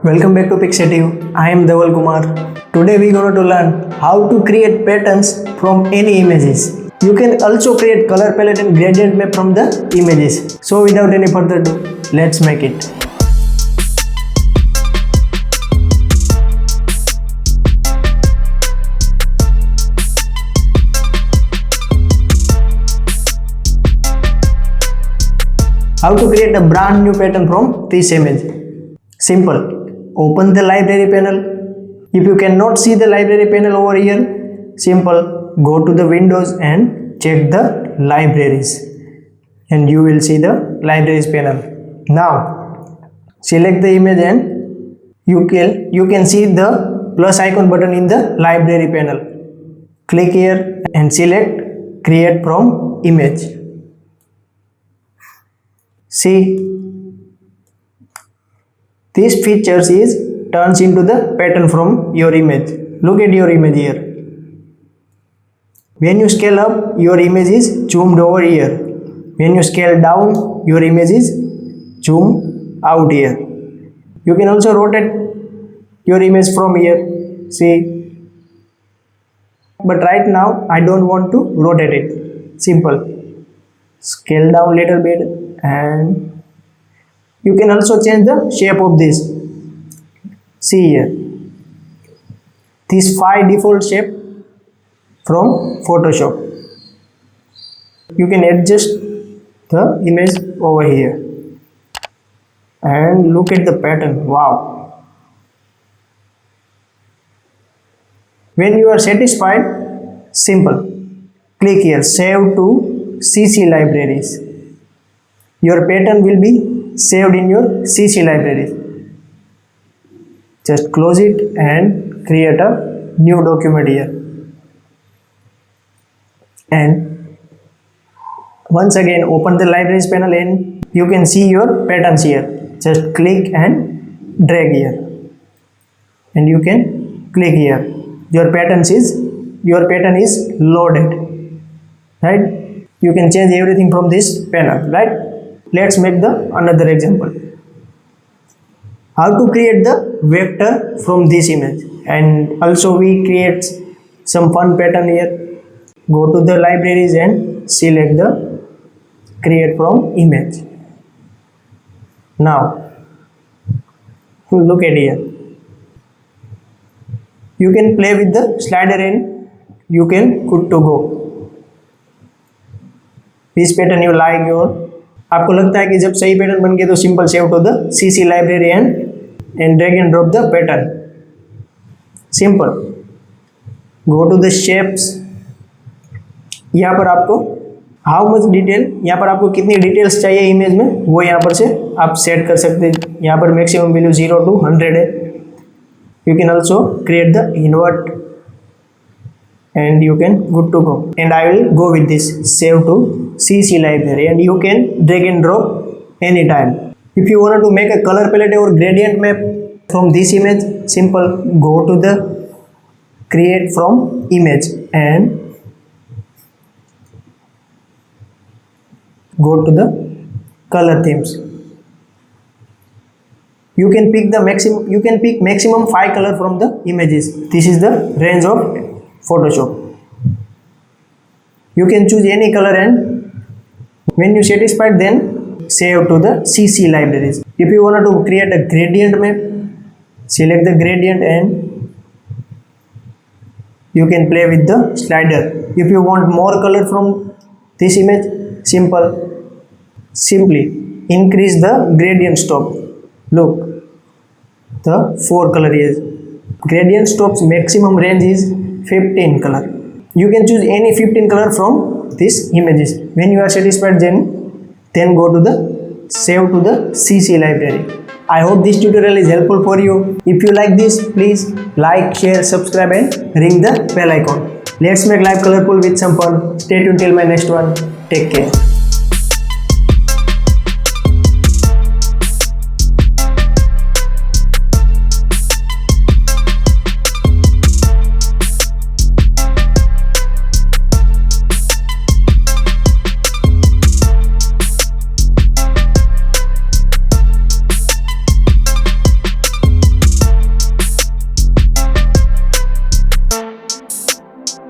Welcome back to Pixative. I am Dhaval Kumar. Today we are going to learn how to create patterns from any images. You can also create color palette and gradient map from the images. So without any further ado, let's make it. How to create a brand new pattern from this image? Simple. Open the library panel. If you cannot see the library panel over here, simple, go to the windows and check the libraries and you will see the libraries panel. Now select the image and you can see the plus icon button in the library panel. Click here and select create from image. See, these features turns into the pattern from your image. Look at your image here. When you scale up, your image is zoomed over here. When you scale down, your image is zoomed out here. You can also rotate your image from here. See. But right now, I don't want to rotate it. Simple. Scale down little bit and you can also change the shape of this. See here. These 5 default shape from Photoshop. You can adjust the image over here. And look at the pattern. Wow. When you are satisfied, simple. Click here. Save to CC libraries. Your pattern will be saved in your CC library. Just close it and create a new document here. And once again open the libraries panel and you can see your patterns here. Just click and drag here. And you can click here. Your pattern is loaded. Right? You can change everything from this panel. Right? Let's make another example. How to create the vector from this image, and also we create some fun pattern here. Go to the libraries and select the create from image. Now look at here. You can play with the slider and you can good to go. This pattern you like your. आपको लगता है कि जब सही pattern बन गए तो simple save to the CC library and drag and drop the pattern. Simple. Go to the shapes. यहाँ पर आपको हाउ मच डिटेल, यहाँ पर आपको कितनी डिटेल्स चाहिए इमेज में वो यहाँ पर से आप सेट कर सकते हैं. यहाँ पर मैक्सिमम वैल्यू 0 to 100 है. You can also create the invert and you can good to go. And I will go with this save to CC library and you can drag and drop anytime. If you want to make a color palette or gradient map from this image, simple, go to the create from image and go to the color themes. You can pick maximum 5 color from the images. This is the range of Photoshop. You can choose any color and when you satisfied then save to the CC libraries. If you want to create a gradient map, select the gradient and you can play with the slider. If you want more color from this image, simply increase the gradient stop. Look, the 4 color is gradient stops maximum range is 15 color. You can choose any 15 color from these images. When you are satisfied then go to the save to the CC library. I hope this tutorial is helpful for you. If you like this, please like, share, subscribe and ring the bell icon. Let's make life colorful with some fun. Stay tuned till my next one. Take care.